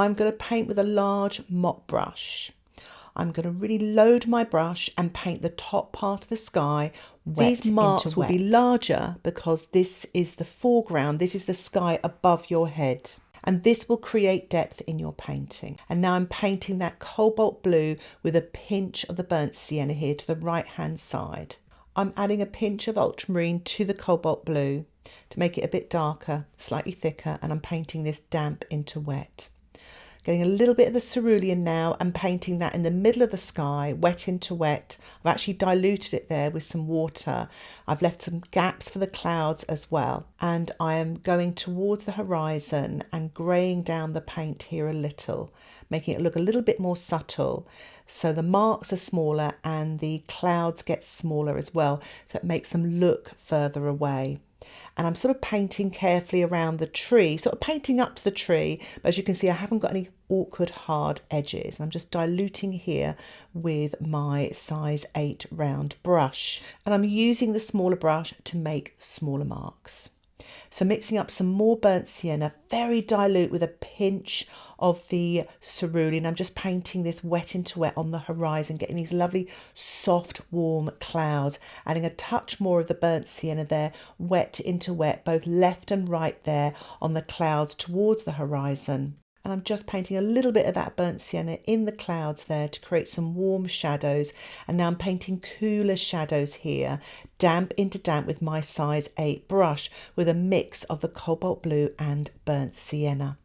I'm going to paint with a large mop brush. I'm going to really load my brush and paint the top part of the sky wet. These marks will be larger because this is the foreground, this is the sky above your head. And this will create depth in your painting. And now I'm painting that cobalt blue with a pinch of the burnt sienna here to the right hand side. I'm adding a pinch of ultramarine to the cobalt blue to make it a bit darker, slightly thicker, and I'm painting this damp into wet. Getting a little bit of the cerulean now and painting that in the middle of the sky, wet into wet. I've actually diluted it there with some water. I've left some gaps for the clouds as well. And I am going towards the horizon and greying down the paint here a little, making it look a little bit more subtle. So the marks are smaller and the clouds get smaller as well. So it makes them look further away. And I'm sort of painting carefully around the tree, sort of painting up to the tree. But as you can see, I haven't got any awkward hard edges. I'm just diluting here with my size 8 round brush. And I'm using the smaller brush to make smaller marks. So mixing up some more burnt sienna, very dilute with a pinch of the cerulean. I'm just painting this wet into wet on the horizon, getting these lovely soft warm clouds, adding a touch more of the burnt sienna there, wet into wet, both left and right there on the clouds towards the horizon. And I'm just painting a little bit of that burnt sienna in the clouds there to create some warm shadows. And now I'm painting cooler shadows here, damp into damp with my size 8 brush with a mix of the cobalt blue and burnt sienna.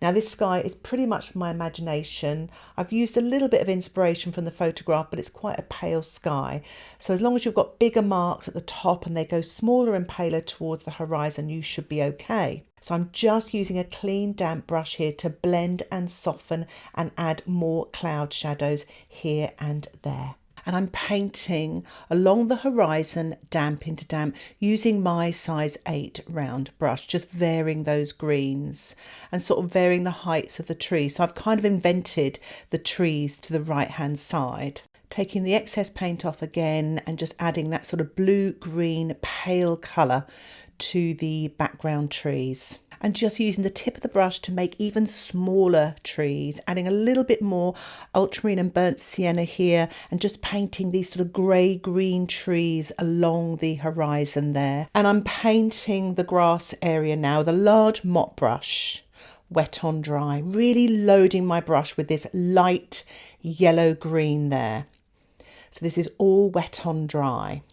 Now this sky is pretty much from my imagination. I've used a little bit of inspiration from the photograph, but it's quite a pale sky. So as long as you've got bigger marks at the top and they go smaller and paler towards the horizon, you should be okay. So I'm just using a clean damp brush here to blend and soften and add more cloud shadows here and there. And I'm painting along the horizon, damp into damp, using my size 8 round brush, just varying those greens and sort of varying the heights of the trees. So I've kind of invented the trees to the right hand side. Taking the excess paint off again and just adding that sort of blue-green pale colour to the background trees. And just using the tip of the brush to make even smaller trees, adding a little bit more ultramarine and burnt sienna here and just painting these sort of grey-green trees along the horizon there. And I'm painting the grass area now with a large mop brush, wet on dry, really loading my brush with this light yellow-green there. So this is all wet on dry.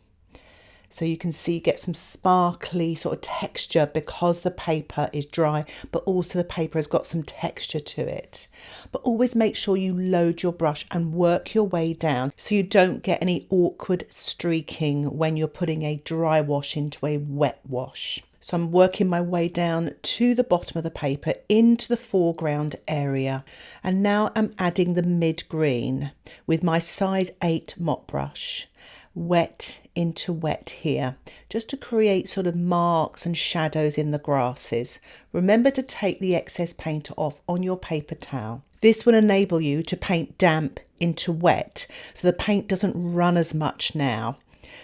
So you can see get some sparkly sort of texture because the paper is dry, but also the paper has got some texture to it. But always make sure you load your brush and work your way down so you don't get any awkward streaking when you're putting a dry wash into a wet wash. So I'm working my way down to the bottom of the paper into the foreground area. And now I'm adding the mid-green with my size 8 mop brush. Wet into wet here, just to create sort of marks and shadows in the grasses. Remember to take the excess paint off on your paper towel. This will enable you to paint damp into wet, so the paint doesn't run as much now.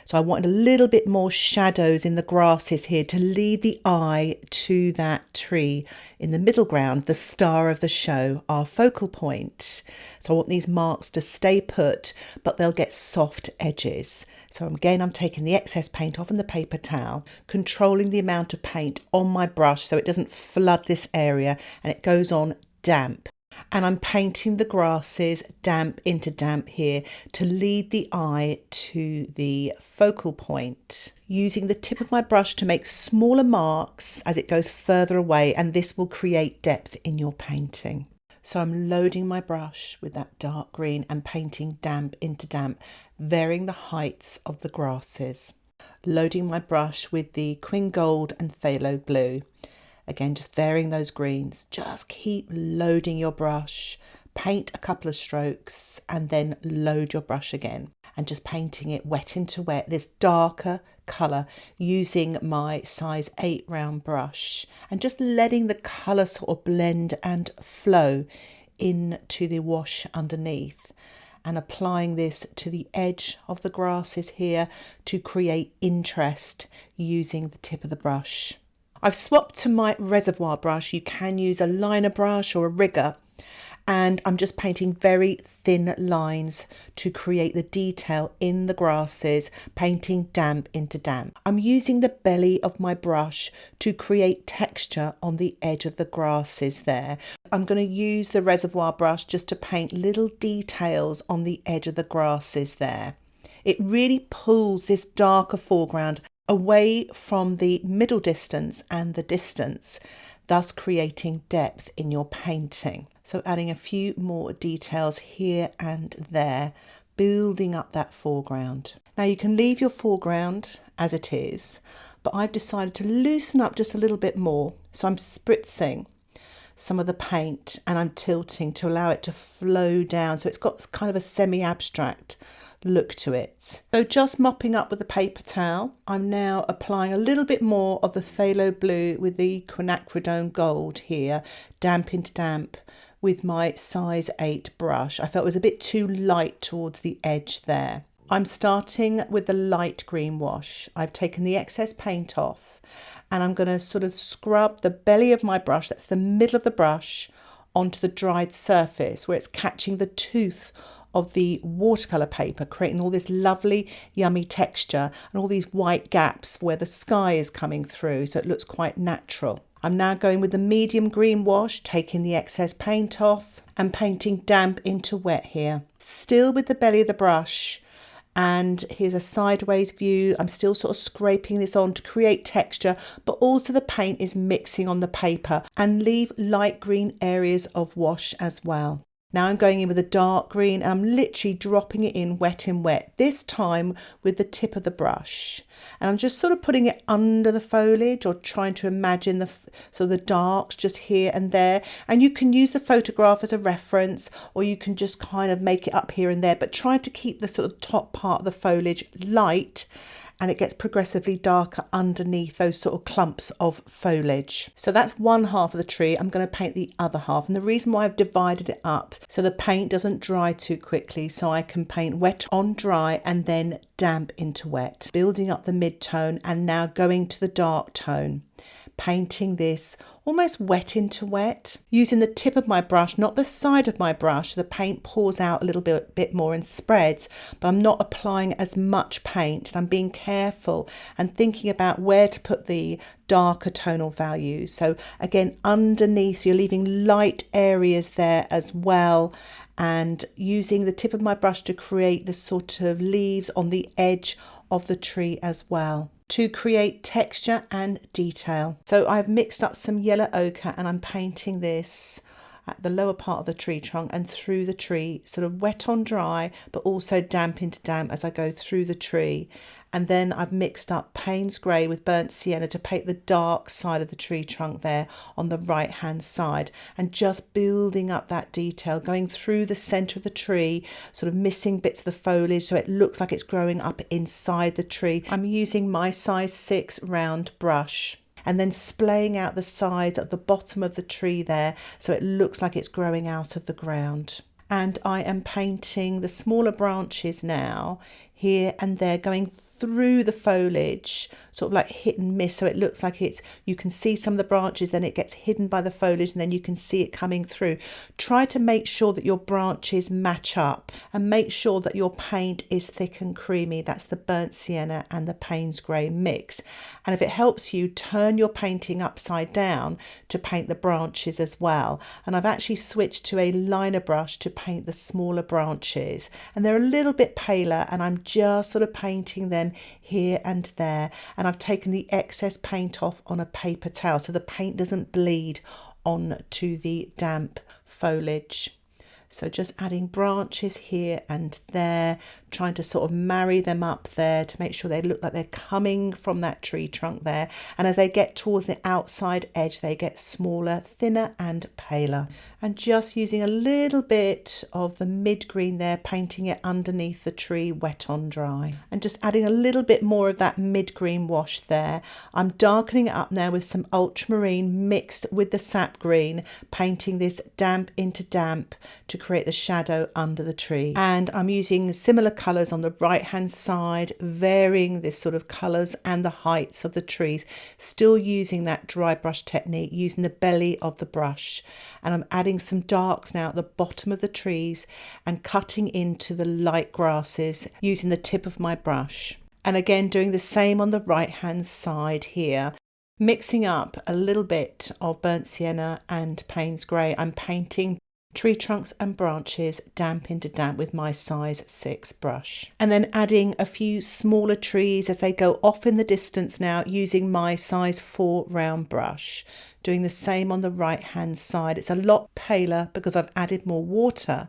So I wanted a little bit more shadows in the grasses here to lead the eye to that tree in the middle ground, the star of the show, our focal point. So I want these marks to stay put, but they'll get soft edges. So again, I'm taking the excess paint off in the paper towel, controlling the amount of paint on my brush so it doesn't flood this area and it goes on damp. And I'm painting the grasses damp into damp here to lead the eye to the focal point. Using the tip of my brush to make smaller marks as it goes further away, and this will create depth in your painting. So I'm loading my brush with that dark green and painting damp into damp, varying the heights of the grasses. Loading my brush with the Quin gold and Phthalo blue. Again, just varying those greens. Just keep loading your brush, paint a couple of strokes and then load your brush again. And just painting it wet into wet, this darker colour using my size 8 round brush. And just letting the colour sort of blend and flow into the wash underneath. And applying this to the edge of the grasses here to create interest using the tip of the brush. I've swapped to my Reservoir brush. You can use a liner brush or a rigger, And I'm just painting very thin lines to create the detail in the grasses, painting damp into damp. I'm using the belly of my brush to create texture on the edge of the grasses there. I'm going to use the Reservoir brush just to paint little details on the edge of the grasses there. It really pulls this darker foreground away from the middle distance and the distance, thus creating depth in your painting. So adding a few more details here and there, building up that foreground. Now you can leave your foreground as it is, but I've decided to loosen up just a little bit more. So I'm spritzing some of the paint and I'm tilting to allow it to flow down. So it's got kind of a semi-abstract look to it. So just mopping up with a paper towel, I'm now applying a little bit more of the Phthalo blue with the quinacridone gold here, damp into damp with my size 8 brush. I felt it was a bit too light towards the edge there. I'm starting with the light green wash. I've taken the excess paint off and I'm going to sort of scrub the belly of my brush, that's the middle of the brush, onto the dried surface where it's catching the tooth of the watercolour paper, creating all this lovely yummy texture and all these white gaps where the sky is coming through, so it looks quite natural. I'm now going with the medium green wash, taking the excess paint off and painting damp into wet here. Still with the belly of the brush, and here's a sideways view. I'm still sort of scraping this on to create texture, but also the paint is mixing on the paper, and leave light green areas of wash as well. Now I'm going in with a dark green and I'm literally dropping it in wet, this time with the tip of the brush. And I'm just sort of putting it under the foliage or trying to imagine the darks just here and there. And you can use the photograph as a reference, or you can just kind of make it up here and there, but try to keep the sort of top part of the foliage light, and it gets progressively darker underneath those sort of clumps of foliage. So that's one half of the tree. I'm going to paint the other half, and the reason why I've divided it up so the paint doesn't dry too quickly, so I can paint wet on dry and then damp into wet, building up the mid-tone and now going to the dark tone, painting this almost wet into wet. Using the tip of my brush, not the side of my brush, the paint pours out a little bit more and spreads, but I'm not applying as much paint. I'm being careful and thinking about where to put the darker tonal values. So again, underneath, you're leaving light areas there as well, and using the tip of my brush to create the sort of leaves on the edge of the tree as well, to create texture and detail. So I've mixed up some yellow ochre and I'm painting this at the lower part of the tree trunk and through the tree, sort of wet on dry, but also damp into damp as I go through the tree. And then I've mixed up Paynes grey with burnt sienna to paint the dark side of the tree trunk there on the right hand side, and just building up that detail, going through the centre of the tree, sort of missing bits of the foliage so it looks like it's growing up inside the tree. I'm using my size 6 round brush, and then splaying out the sides at the bottom of the tree there so it looks like it's growing out of the ground. And I am painting the smaller branches now here and there, going through the foliage, sort of like hit and miss, so it looks like you can see some of the branches, then it gets hidden by the foliage, and then you can see it coming through. Try to make sure that your branches match up, and make sure that your paint is thick and creamy. That's the burnt sienna and the Paynes grey mix. And if it helps you, turn your painting upside down to paint the branches as well. And I've actually switched to a liner brush to paint the smaller branches, and they're a little bit paler, and I'm just sort of painting them here and there. And I've taken the excess paint off on a paper towel so the paint doesn't bleed onto the damp foliage. So just adding branches here and there, trying to sort of marry them up there to make sure they look like they're coming from that tree trunk there. And as they get towards the outside edge, they get smaller, thinner and paler. And just using a little bit of the mid green there, painting it underneath the tree, wet on dry. And just adding a little bit more of that mid green wash there. I'm darkening it up now with some ultramarine mixed with the sap green, painting this damp into damp to create the shadow under the tree. And I'm using similar colours on the right hand side, varying this sort of colours and the heights of the trees, still using that dry brush technique, using the belly of the brush. And I'm adding adding some darks now at the bottom of the trees and cutting into the light grasses using the tip of my brush. And again, doing the same on the right hand side here, mixing up a little bit of burnt sienna and Paynes grey. I'm painting tree trunks and branches damp into damp with my size 6 brush. And then adding a few smaller trees as they go off in the distance now using my size 4 round brush. Doing the same on the right hand side. It's a lot paler because I've added more water,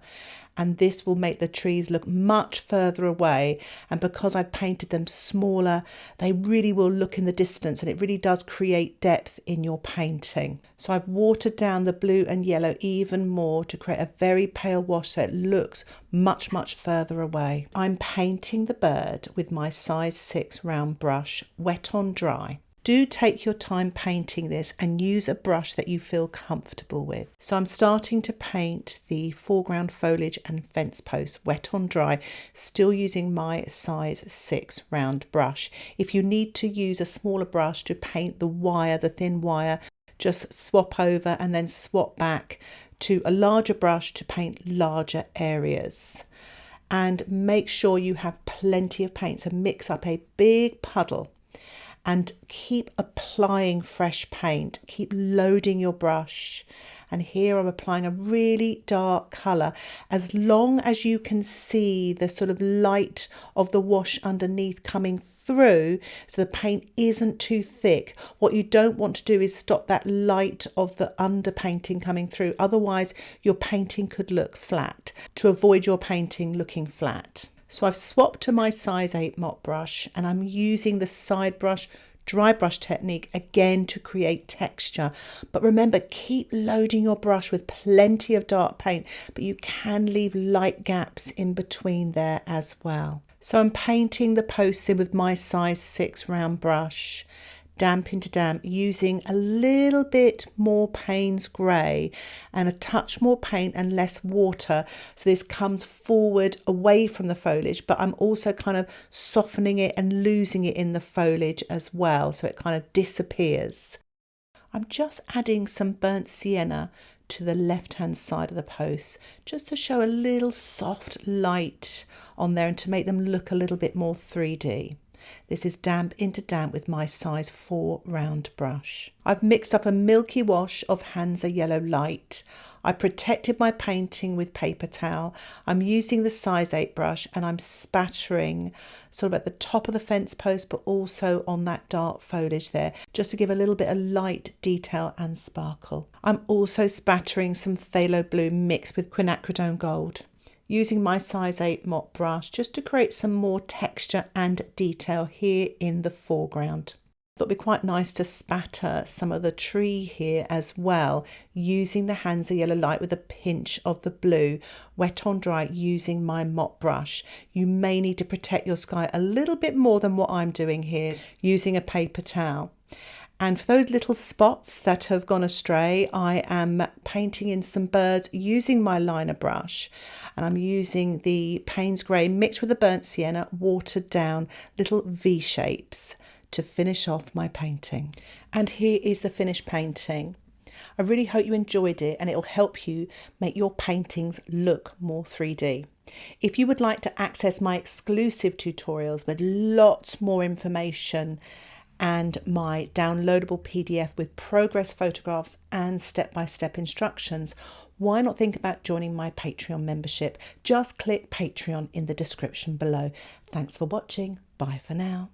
and this will make the trees look much further away, and because I've painted them smaller, they really will look in the distance, and it really does create depth in your painting. So I've watered down the blue and yellow even more to create a very pale wash so it looks much further away. I'm painting the bird with my size 6 round brush, wet on dry. Do take your time painting this and use a brush that you feel comfortable with. So I'm starting to paint the foreground foliage and fence posts wet on dry, still using my size 6 round brush. If you need to use a smaller brush to paint the wire, the thin wire, just swap over and then swap back to a larger brush to paint larger areas. And make sure you have plenty of paint, so mix up a big puddle. And keep applying fresh paint, keep loading your brush. And here I'm applying a really dark colour. As long as you can see the sort of light of the wash underneath coming through, so the paint isn't too thick. What you don't want to do is stop that light of the underpainting coming through. Otherwise, your painting could look flat, to avoid your painting looking flat. So I've swapped to my size 8 mop brush, and I'm using the side brush, dry brush technique again to create texture. But remember, keep loading your brush with plenty of dark paint, but you can leave light gaps in between there as well. So I'm painting the posts in with my size 6 round brush, damp into damp, using a little bit more Paynes grey and a touch more paint and less water, so this comes forward away from the foliage, but I'm also kind of softening it and losing it in the foliage as well, so it kind of disappears. I'm just adding some burnt sienna to the left hand side of the posts just to show a little soft light on there and to make them look a little bit more 3D. This is damp into damp with my size 4 round brush. I've mixed up a milky wash of Hansa yellow light. I protected my painting with paper towel. I'm using the size 8 brush and I'm spattering sort of at the top of the fence post, but also on that dark foliage there, just to give a little bit of light detail and sparkle. I'm also spattering some phthalo blue mixed with quinacridone gold, using my size 8 mop brush just to create some more texture and detail here in the foreground. I thought it'd be quite nice to spatter some of the tree here as well, using the Hansa yellow light with a pinch of the blue, wet on dry using my mop brush. You may need to protect your sky a little bit more than what I'm doing here, using a paper towel. And for those little spots that have gone astray, I am painting in some birds using my liner brush, and I'm using the Paynes grey mixed with the burnt sienna, watered down little V shapes to finish off my painting. And here is the finished painting. I really hope you enjoyed it, and it'll help you make your paintings look more 3D. If you would like to access my exclusive tutorials with lots more information and my downloadable PDF with progress photographs and step-by-step instructions, why not think about joining my Patreon membership? Just click Patreon in the description below. Thanks for watching. Bye for now.